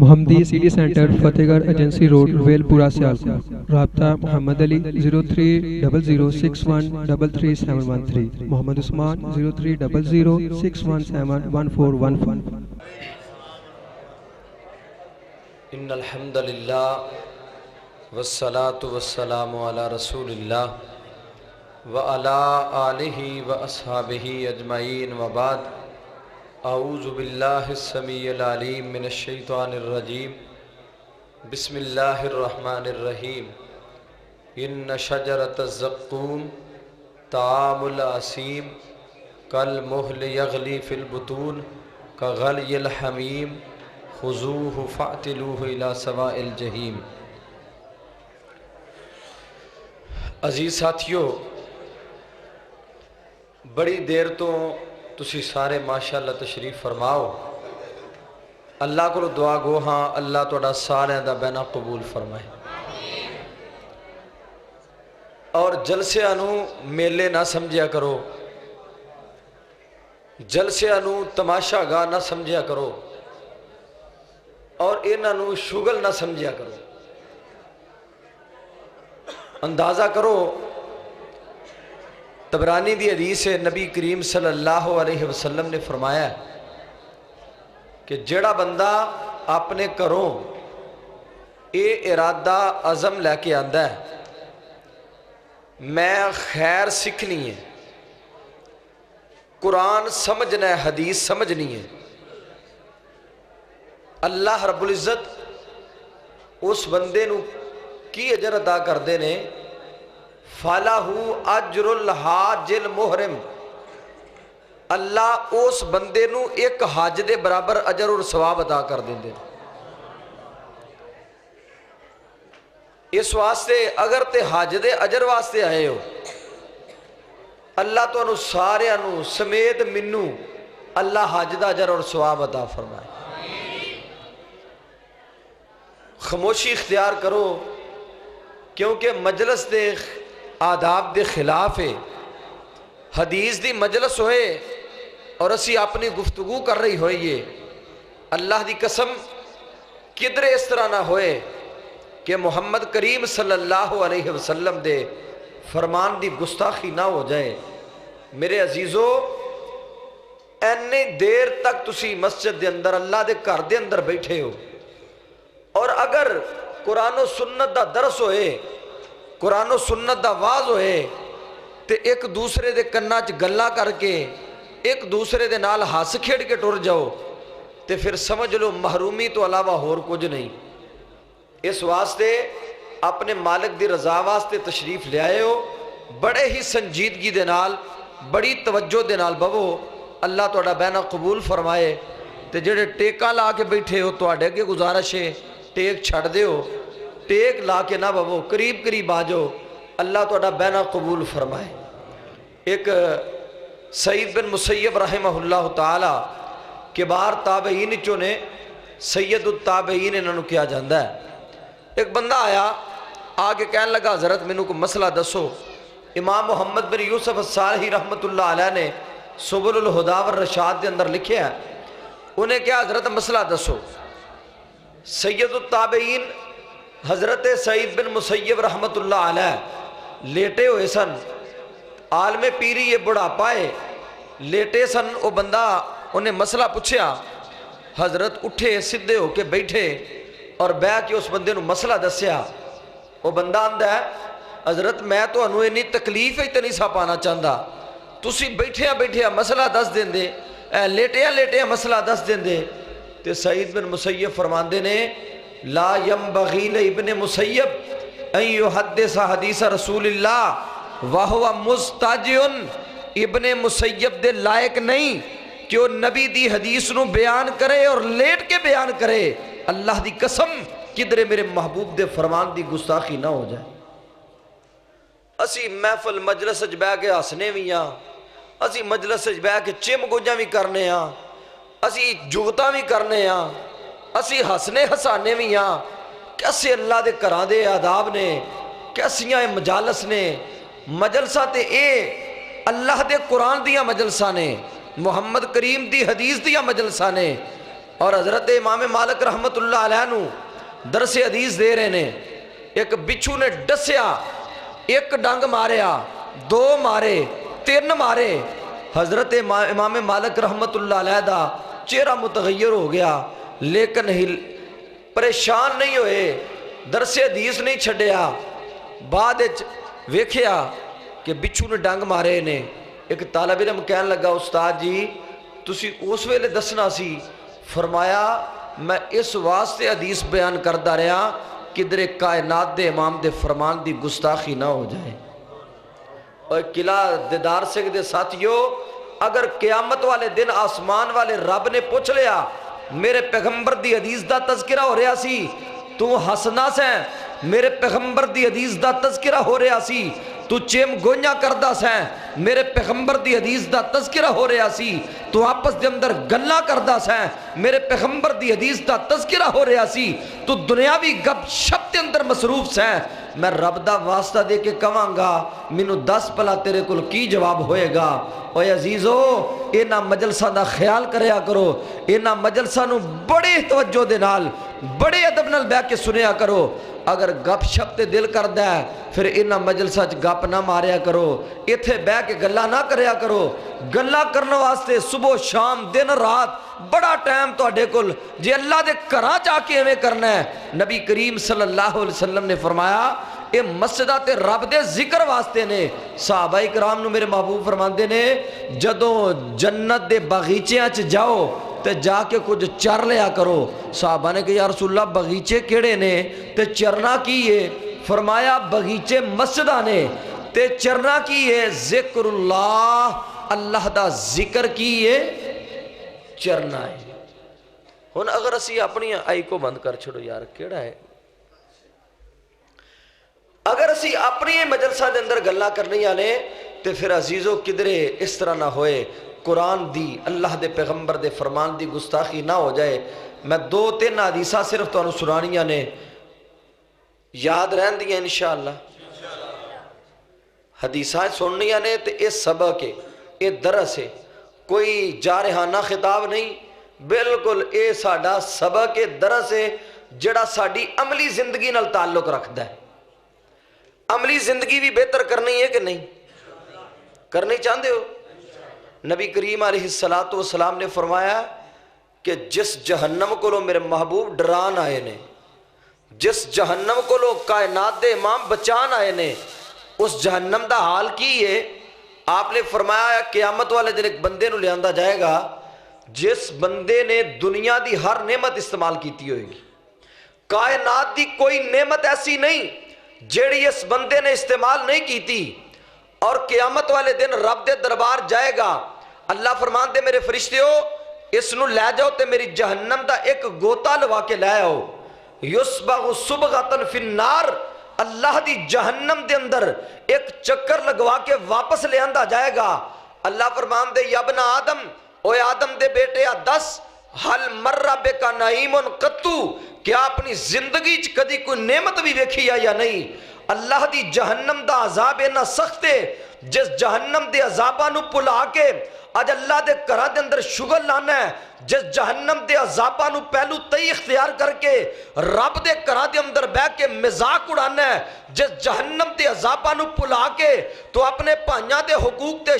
محمدی city centre فتح گڑھ agency road royal پورہ سیالکوٹ۔ رابطہ محمد علی 030061337113، محمد عثمان 030061711415۔ ان الحمد للہ والصلاة والسلام علی رسول اللہ وعلی آلہ واصحابہ اجمعین وبعد۔ اعوذ باللہ السمیع العلیم من الشیطان الرجیم، بسم اللہ الرحمن الرحیم۔ ان شجرۃ الزقوم طعام الاثیم کالمہل یغلی فی البطون کغلی الحمیم خذوہ فاعتلوہ الی سواء الجحیم۔ عزیز ساتھیو، بڑی دیر تو تسی سارے ماشاءاللہ تشریف فرماؤ۔ اللہ کو دعا گو ہاں اللہ توڑا سارے دا بینا قبول فرمائے، اور جلسے انو میلے نہ سمجھیا کرو، جلسے انو تماشا گاہ نہ سمجھیا کرو، اور انہوں شغل نہ سمجھیا کرو۔ اندازہ کرو، طبرانی دی حدیث ہے، نبی کریم صلی اللہ علیہ وسلم نے فرمایا ہے کہ جڑا بندہ اپنے گھروں اے ارادہ عزم لے کے آندا ہے میں خیر سیکھنی ہے، قرآن سمجھنا ہے، حدیث سمجھنی ہے، اللہ رب العزت اس بندے نو کی اجر ادا کردے نے، فَلَهُ أَجْرُ الْحَاجِ الْمُحْرِمِ، اللہ اس بندے نو ایک حاج دے برابر اجر اور ثواب ادا کر دیں۔ اس واسطے اگر تے حاج دے اجر واسطے آئے ہو، اللہ تو انو سارے انو سمیت منو اللہ حاج دا اجر اور ثواب عطا فرمائے۔ خاموشی اختیار کرو، کیونکہ مجلس دے آداب دے خلاف ہے۔ حدیث دی مجلس ہوئے اور اسی اپنی گفتگو کر رہی ہوئیے، اللہ دی قسم کدھر اس طرح نہ ہوئے کہ محمد کریم صلی اللہ علیہ وسلم دے فرمان دی گستاخی نہ ہو جائے۔ میرے عزیزو، اینی دیر تک تسی مسجد دے اندر اللہ دے گھر دے اندر بیٹھے ہو، اور اگر قرآن و سنت دا درس ہوئے، قرآن و سنت دا واز ہوئے، تے ایک دوسرے دے کناں چ گلاں کر کے ایک دوسرے دے نال ہس کھیڑ کے ٹر جاؤ، تے پھر سمجھ لو محرومی تو علاوہ اور کچھ نہیں۔ اس واسطے اپنے مالک دی رضا واسطے تشریف لے آئے ہو، بڑے ہی سنجیدگی دے نال، بڑی توجہ دے نال بہو، اللہ توڑا بینا قبول فرمائے۔ تے جڑے ٹیکا لا کے بیٹھے ہو تو آڈے کے گزارش ہے ٹیک چھڑ دے ہو، ٹیک لا کے نہ بہو، قریب قریب آجو، اللہ توڑا بینا قبول فرمائے۔ ایک سعید بن مسیب رحمہ اللہ تعالی کبار تابعین چوں نے سید التابعین انہوں کیا جاندہ ہے۔ ایک بندہ آیا، آگے کہنے لگا حضرت میں کو مسئلہ دسو۔ امام محمد بن یوسف الصالحی رحمت اللہ علیہ نے سبل الہدا والرشاد دے اندر لکھے ہیں، انہیں کیا حضرت مسئلہ دسو۔ سید التابعین حضرت سعید بن مسیب رحمت اللہ علیہ لیٹے ہوئے سن، عالم پیری یہ بڑھا پائے لیٹے سن، وہ بندہ انہیں مسئلہ پوچھیا، حضرت اٹھے سدھے ہو کے بیٹھے اور بے کے اس بندے نو مسئلہ دسیا۔ وہ بندہ آندہ ہے، حضرت میں تو انہوں انہی تکلیف ہی تنی سا پانا چاہتا، تسی بیٹھے مسئلہ دس دیں دے، لیٹے مسئلہ دس دیں دے۔ تے سعید بن مسیب فرماندے نے، لا ینبغی لابن مسیب ان یحدث حدیث رسول اللہ وہو مستاجن، ابن مسیب دے لائق نہیں کہ وہ نبی دی حدیث نو بیان کرے اور لیٹ کے بیان کرے۔ اللہ دی قسم کدھرے میرے محبوب دے فرمان دی گستاخی نہ ہو جائے۔ اسی محفل مجلس اچ بیٹھ کے ہسنے بھی ہاں، اسی مجلس اچ بیٹھ کے چم گوجاں بھی کرنے ہاں، اسی جگتاں بھی کرنے ہاں، اسی ہسنے ہسانے بھی ہاں۔ کیسے اللہ دے گھراں دے آداب نے، کیسیاں مجالس نے، مجلسہ تے اے اللہ دے قرآن دیا مجلسہ نے، محمد کریم دی حدیث دیا مجلسہ نے، اور حضرت امام مالک رحمت اللہ علیہ نو درس حدیث دے رہے نے، ایک بچھو نے ڈسیا، ایک ڈنگ ماریا، دو مارے، تین مارے، حضرت امام مالک رحمت اللہ علیہ دا چہرہ متغیر ہو گیا، لیکن پریشان نہیں ہوئے، درس حدیث نہیں چھڑیا۔ بعد ویکھیا کہ بچھو نے ڈنگ مارے نے، ایک طالب علم کہنے لگا استاد جی تسی اس ویلے دسنا سی۔ فرمایا میں اس واسطے حدیث بیان کردہ رہا کدھر کائنات دے امام دے فرمان دی گستاخی نہ ہو جائے۔ اور قلعہ دیدار سنگھ دے ساتھیو، اگر قیامت والے دن آسمان والے رب نے پوچھ لیا میرے پیغمبر دی حدیث دا تذکرہ ہو رہا سی تو ہسنا سیں، میرے پیغمبر دی حدیث دا تذکرہ ہو رہا سی تو چیم گوئیاں کردہ سیں، میرے پیغمبر دی حدیث دا تذکرہ ہو رہا سی تو آپس دے اندر گلہ کردہ سیں، میرے پیغمبر دی حدیث دا تذکرہ ہو رہا سی تو دنیاوی گپ شپ دے اندر مصروف سیں۔ میں رب دا واسطہ دے کے کہاں گا مینوں دس پلا تیرے کل کی جواب ہوئے گا۔ اوے عزیزو اینا مجلسہ دا خیال کریا کرو، اینا مجلسہ نو بڑے توجہ دے نال بڑے ادب نال بیٹھ کے سنیا کرو۔ اگر گپ شپ تے دل کر دے پھر اینا مجلسہ چ گپ نہ ماریا کرو، ایتھے بیٹھ کے گلا نہ کریا کرو۔ گلا کرنے واسطے صبح شام دن رات بڑا ٹائم تواڈے کول جے اللہ دے گھراں جا کے ایویں کرنا ہے۔ نبی کریم صلی اللہ علیہ وسلم نے فرمایا اے مسجدہ تے رب دے ذکر واسطے نے۔ صحابہ کرام نو میرے محبوب فرماندے نے جدوں جنت دے باغیچیاں چ جاؤ تے جا کے کچھ چر لیا کرو۔ صحابہ نے کہا یا رسول اللہ باغیچے کیڑے نے تے چرنا کی ہے؟ فرمایا باغیچے مسجدہ نے تے چرنا کی ہے ذکر اللہ، اللہ دا ذکر کی ہے چرنا ہے۔ ہن اگر اسی اپنی آئی کو بند کر چھڑو یار کیڑا ہے، اگر اسی اپنی مجلسہ دے اندر گلہ کرنی آنے تے پھر عزیزو کدرے اس طرح نہ ہوئے قرآن دی اللہ دے پیغمبر دے فرمان دی گستاخی نہ ہو جائے۔ میں دو تین حدیثہ صرف تو انہوں سنانیاں نے یاد رہن دیا انشاءاللہ، حدیثہ سننیاں نے تے اس سبق ہے، اے درس ہے، کوئی جارحانہ خطاب نہیں، بالکل اے ساڑا سبق ہے، درس ہے جڑا ساڑی عملی زندگی نال تعلق رکھدا ہے۔ عملی زندگی بھی بہتر کرنی ہے کہ نہیں کرنی چاہتے ہو؟ نبی کریم علیہ السلام نے فرمایا کہ جس جہنم کو لو میرے محبوب ڈران آئے نے، جس جہنم کو لو کائنات دے امام بچان آئے نے، اس جہنم دا حال کی ہے؟ آپ نے فرمایا قیامت والے دن ایک بندے نو لے آندہ جائے گا جس بندے نے دنیا دی ہر نعمت استعمال کیتی ہوئے گی، کائنات دی کوئی نعمت ایسی نہیں جیڑی اس بندے نے استعمال نہیں کیتی، اور قیامت والے دن رب دے دربار جائے گا۔ اللہ فرمان دے میرے فرشتے ہو اس نو لے جاؤ تے میری جہنم دا ایک گوتا لوا کے لے آؤ، یسبغ صبغتن فی النار، اللہ دی جہنم دے اندر ایک چکر لگوا کے واپس لے آندہ جائے گا۔ اللہ فرمان دے یا ابن آدم، اوے آدم دے بیٹے دس حل مر بکا نعیم قطو، کیا اپنی زندگی چ کدی کوئی نعمت بھی ویکھی یا نہیں؟ اللہ دی جہنم دا عذاب اینا سخت ہے جس جہنم دے عذابہ نو پلا کے آج اللہ دے کرا دے اندر شغل لانا ہے، جس جہنم دے عذابہ نو پہلو تی اختیار کر کے رب دے کرا دے اندر بے کے مزاق اڑانا ہے، جس جہنم دے عذابہ نو پلا کے تو اپنے پانیاں دے حقوق دے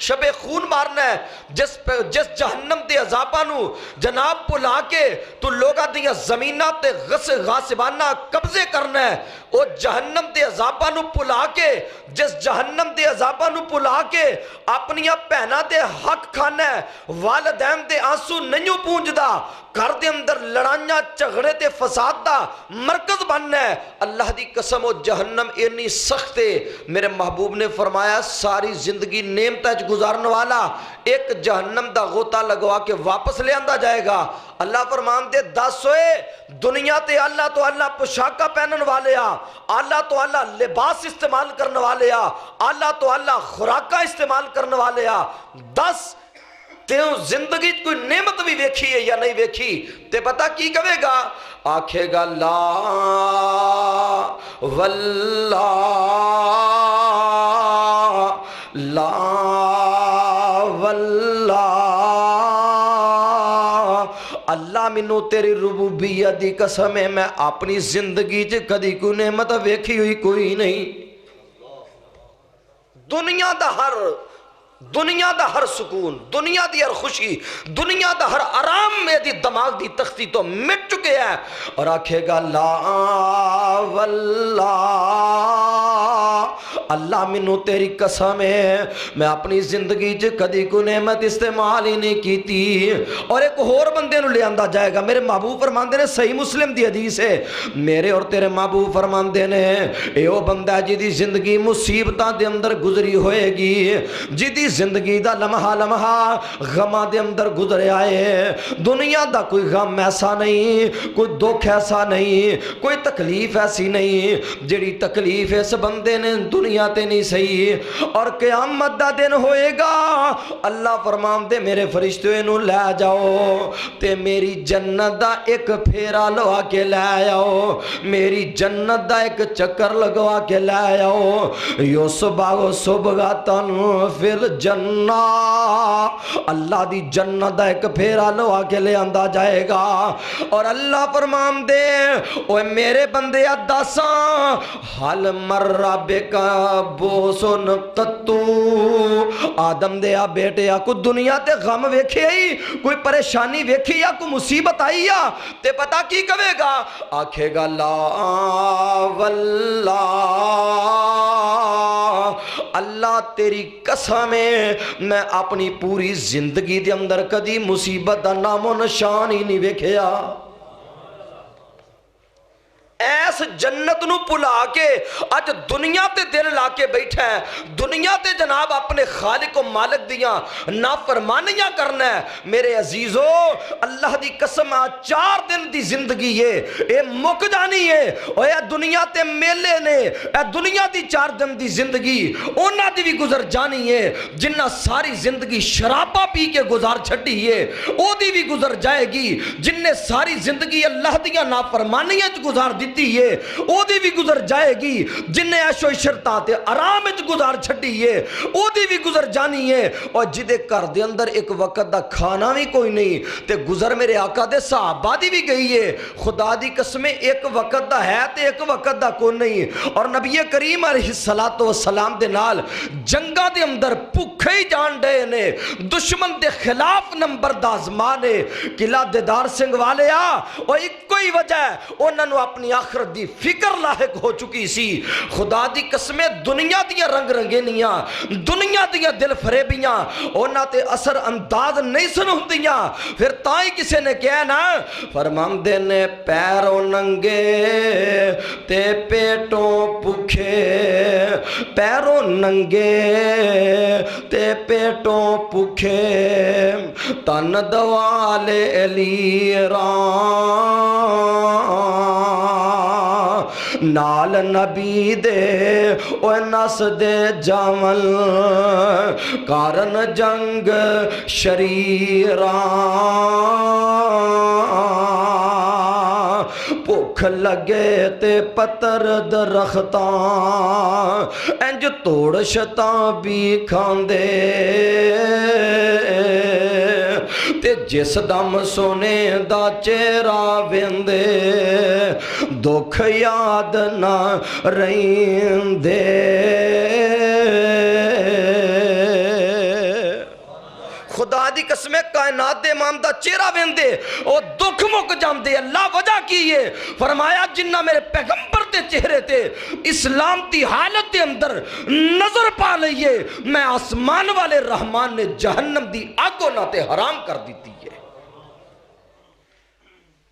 شب خون مارنا ہے، جس جہنم دے عذابہ نو جناب پلا کے تو لوگا دیا زمینات تے غاسبانہ قبضے کرنا ہے، او جہنم دے عذابہ نو پلا کے جس جہنم دے عذابہ نو پلا کے اپنیاں پہنا دے حق کھانا ہے، والدین دے آنسو نہیں پونجدہ، گھر دے اندر لڑائیاں جھگڑے تے فساد دا مرکز بننا ہے۔ اللہ دی قسم و جہنم اتنی سخت ہے، میرے محبوب نے فرمایا ساری زندگی نعمتیں گزارنے والا ایک جہنم دا غوطہ لگوا کے واپس لے آندہ جائے گا۔ اللہ فرمان دے 10 ہوئے دنیا تے اللہ تو اللہ پوشاکہ پہنن والے آ، اللہ تو اللہ لباس استعمال کرنے والے آ، اللہ تو اللہ خوراکہ استعمال کرنے والے آ، 10 تیوں زندگی کوئی نعمت بھی ویکھی ہے یا نہیں ویکھی تے پتہ کی کہے گا؟ آکھے گا لا واللہ لا واللہ اللہ اللہ مینوں تیری ربوبیت دی قسم ہے میں اپنی زندگی چ کدی کوئی نعمت ویکھی ہوئی کوئی نہیں. دنیا دا ہر سکون، دنیا دی ہر خوشی، دنیا دا ہر آرام میں دی دماغ دی تختی تو مٹ چکے ہیں. اور آکھے گا لا واللہ اللہ مینوں تیری قسم ہے میں اپنی زندگی چ کدی کوئی نعمت استعمال ہی نہیں کیتی. اور ایک اور بندے نو لے آندا جائے گا. میرے محبوب فرماندے نے صحیح مسلم دی حدیث ہے، میرے اور تیرے محبوب فرماندے نے اے او بندہ جی دی زندگی مصیبتاں دے اندر گزری ہوئے گی، جی دی زندگی دا لمحہ لمحہ غماں دے اندر گزرے آئے. دنیا دا کوئی غم ایسا نہیں، کوئی دکھ ایسا نہیں، کوئی تکلیف ایسی نہیں جڑی تکلیف اس بندے نے دنیا تے نہیں سہی. اور قیامت دا دن ہوئے گا اللہ فرماندے میرے فرشتے نو لے جاؤ تے میری جنت دا ایک پھیرا لوا کے لے آؤ، میری جنت دا ایک چکر لگوا کے لے آؤ. یوسباغ صبغتن فی الجنہ اللہ دی جنت دا ایک پھیرا لوا کے لے آندا جائے گا. اور اللہ فرماندے اوے میرے بندے دساں حل مر بک بوسن قطو آدم دے آ بیٹے آ کوئی دنیا تے غم ویکھے ہی، کوئی پریشانی ویکھی یا کوئی مصیبت آئی یا تے پتہ کی کہے گا؟ آکھے گا لا واللہ اللہ تیری قسم ہے میں اپنی پوری زندگی دے اندر کدی مصیبت دا نام و نشان ہی نہیں ویکھیا. ایس جنت نو پلا کے اج دنیا تے دل لا کے بیٹھا ہے، دنیا تے جناب اپنے خالق و مالک دیاں نافرمانیاں کرنا ہے. میرے عزیزو اللہ دی قسم 4 دن دی زندگی ہے اے مک جانی ہے. اور اے دنیا تے میلے نے، اے دنیا دی 4 دن دی زندگی اونا دی بھی گزر جانی ہے. جنہ ساری زندگی شرابہ پی کے گزار چھٹی ہے او دی بھی گزر جائے گی. جن نے ساری زندگی اللہ دیاں نافرمانیاں گزار دیتی ہے او دی بھی گزر جائے گی. جن نے عیش و عشرت تے آرام وچ گزار چھڈی ہے او دی بھی گزر جانی ہے. اور جدے گھر دے اندر ایک وقت دا کھانا بھی کوئی نہیں تے گزر میرے آقا دے صحابہ دی بھی گئی ہے. خدا دی قسم ایک وقت دا ہے تے ایک وقت دا کوئی نہیں. اور نبی کریم علیہ السلام دے نال جنگاں دے اندر بھوکے ہی جان ڈے نے، دشمن دے خلاف نمبر دازمانے قلعہ دیدار سنگھ والے آ. اور ایک کوئی وجہ ہے انہاں نو اپنی آخرت دی فکر لاحق ہو چکی سی. خدا دی قسمیں دنیا دیاں رنگ رنگینیاں، دنیا دیاں دل فریبیاں انہاں تے اثر انداز نہیں سن ہوندیاں. پھر تائی کسے نے کہا نا فرماندے نے پیروں ننگے تے پیٹوں بھوکے، پیروں ننگے تے پیٹوں بھوکے تن دوالے لیران نال نبی دے او نس دے جامل کارن جنگ شریران بھوک لگے تے پتر درختاں انج توڑ شتاں بھی کھاندے تے جس دم سونے دا چہرہ ویندے دکھ یاد نہ رہندے. خدا دی قسمیں کائنات دے امام دا چہرہ ویندے او دکھ مک جاندے. اللہ وجہ کی ہے فرمایا جنہ میرے پیغمبر دے چہرے تے اسلام دی حالت دے اندر نظر پا لئیے میں آسمان والے رحمان نے جہنم دی آگو نہ تے حرام کر دیتی ہے.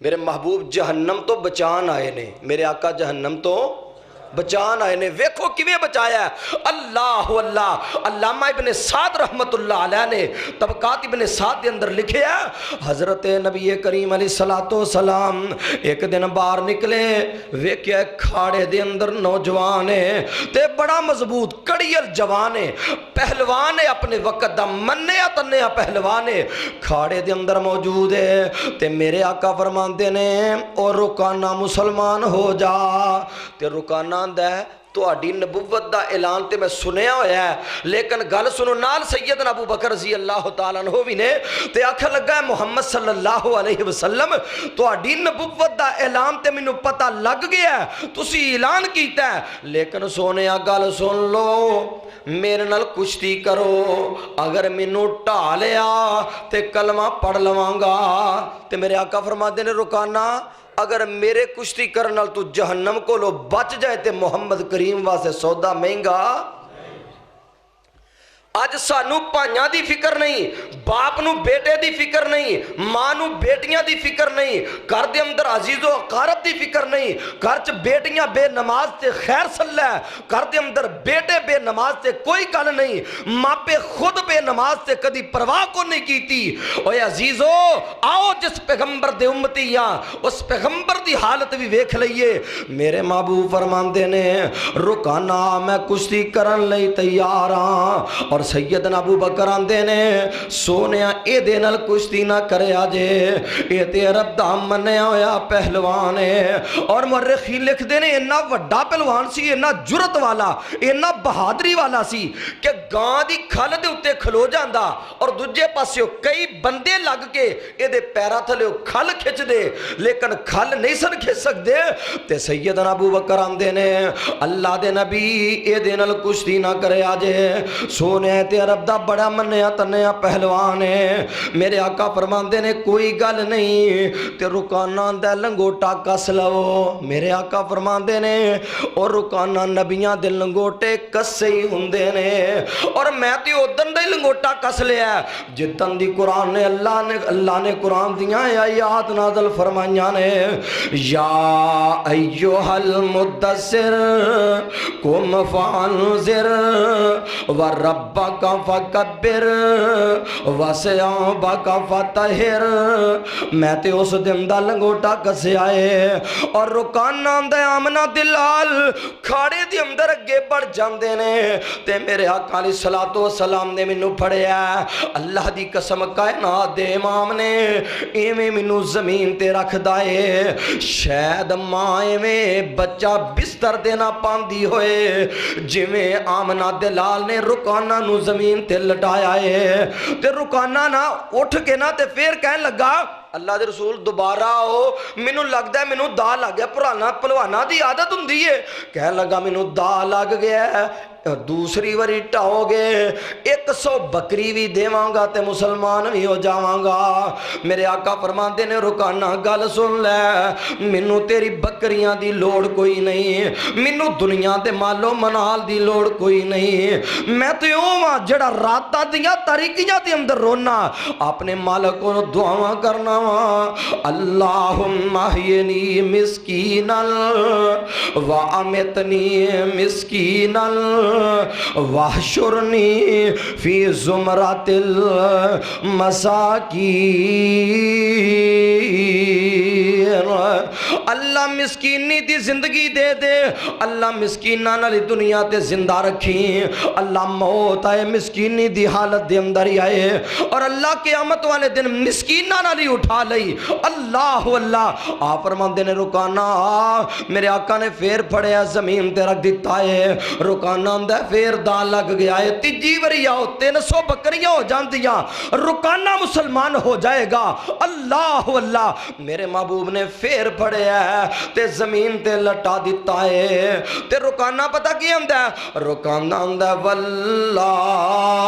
میرے محبوب جہنم تو بچان آئے نے، میرے آقا جہنم تو بچان آئے نے. ویکھو کیویں بچایا ہے اللہ اللہ. علامہ ابن سعد رحمت اللہ علیہ نے طبقات ابن سعد دے اندر لکھے ہے حضرت نبی کریم علیہ السلام ایک دن باہر نکلے ویکھیا کھاڑے دے اندر نوجوان ہے تے بڑا مضبوط کڑیل جوان ہے، پہلوان ہے، اپنے وقت دا منیا تنیا پہلوان ہے، کھاڑے دے اندر موجود ہے. تے میرے آقا فرماندے نے او رکانا مسلمان ہو جا. تے رکانا ہے تہاڈی نبوت دا اعلان تے میں سنیا ہویا ہے، لیکن گل سنو نال سیدنا ابو بکر رضی اللہ تعالیٰ عنہ بھی نے تے آکھن لگا ہے محمد صلی اللہ علیہ وسلم تہاڈی نبوت دا اعلان تے مینوں پتہ لگ گیا ہے، تسی اعلان کیتا ہے، لیکن سونیا گل سن لو، میرے نال کشتی کرو، اگر مینوں ڈھا لیا تے کلمہ پڑھ لواں گا۔ تے میرے آقا فرماتے نے رکانا اگر میرے کشتی کرن نال تو جہنم کو لو بچ جائے تے محمد کریم واسطے سودا مہنگا۔ اج سانو پائیاں دی فکر نہیں، باپ نو بیٹے دی فکر نہیں، ماں نو بیٹیاں دی فکر نہیں، گھر دے اندر عزیز و اقارب دی فکر نہیں، گھر چ بیٹیاں بے نماز تے خیر صلی ہے، گھر دے اندر بیٹے بے نماز تے کوئی گل نہیں، ماپے خود بے نماز تے کدی پرواہ کو نہیں کیتی۔ اوے عزیزو آؤ جس پیغمبر دے امتی ہاں اس پیغمبر دی حالت بھی ویکھ لئیے۔ میرے محبوب فرماندے نے رکانا میں کشتی کرن لئی تیار ہاں، اور سیدنا ابو بکر آندے نے سونیا اے دے نال کشتی نہ کرے آجے، اے تے رب دا منیا ہویا پہلوان ہے۔ اور مورخی لکھ دے نے اینا وڈا پہلوان سی، اینا جرت والا، اینا بہادری والا سی کہ گاں دی کھل دے اتے کھلو جاندا اور دوجے پاسے کئی بندے لگ کے اے دے پیرا تھلے کھل کھچ دے، لیکن کھل نہیں سن کھچ سکدے۔ تے سیدنا ابو بکر آندے نے اللہ دے نبی اے دے نال کشتی نہ کرے آجے، سونے تے رب دا بڑا منیا تنیا پہلوان ہے۔ میرے آقا فرماندے نے کوئی گل نہیں تے رکانا دے لنگوٹا کس لو۔ میرے آقا فرماندے نے اور رکانا نبیاں دے لنگوٹے کسے ہی ہوندے نے، اور میں تے ادن دا ہی لنگوٹا کس لیا جتن دی قرآن نے اللہ نے قرآن دیاں آیات نازل فرمائیاں نے یا ایوہ المدثر قم فانذر وربک فکبر وثیابک فطہر۔ میں تے اس دن دا لنگوٹا کسے آئے اور رکانا دے آمنہ دلال کھاڑے دی اندر اگے بڑھ جاندے نے تے میرے آقا علیہ الصلوۃ والسلام نے مینوں پھڑیا اللہ دی قسم کائنات دے امام نے ایویں مینوں زمین تے رکھ دائے شاید ماں ایویں بچہ بستر دینا پاندی ہوئے جویں آمنہ دلال نے رکانا نو زمین تے لٹایا ہے تے رکانا نہ اٹھ کے نہ تے پھر کہنے لگا اللہ دے رسول دوبارہ آؤ، مینوں لگدا ہے مینوں دا لگ گیا، پرانا پلوانا دی عادت ہوندی ہے، کہنے لگا مینوں دا لگ گیا ہے، دوسری واری ٹاؤ گے 100 بکری بھی دیواں گا تے مسلمان بھی ہو جاواں گا۔ میرے آقا فرماندے نے رکانا گل سن لے، مینوں تیری بکریاں دی لوڑ کوئی نہیں، مینوں دنیا دے مالو منال دی لوڑ کوئی نہیں، میں تے اوواں جڑا راتاں دیاں تاریکیاں دے اندر رونا اپنے مالک کو دعاواں کرنا اللہم احینی مسکینا وامتنی مسکینا واحشرنی فی زمرۃ المساکین۔ اللہ مسکینی دی زندگی دے دے، اللہ مسکینہ نالی دنیا تے زندہ رکھی، اللہ موت آئے مسکینی دی حالت دے اندر ہی آئے اور اللہ قیامت والے دن مسکینہ نالی اٹھا لئی۔ اللہ اللہ آپ فرماندے نے رکانا میرے آقا نے پھر پھڑے زمین تے رکھ دیتا ہے، رکانا اندہ پھر دا لگ گیا ہے، تیجی وری آؤ 300 بکریاں ہو جان دیا، رکانا مسلمان ہو جائے گا۔ اللہ اللہ میرے محبوب نے پھر پھڑے ہے تے زمین تے لٹا دیتا ہے تے رکانا پتہ کی اندہ ہے، رکانا اندہ واللہ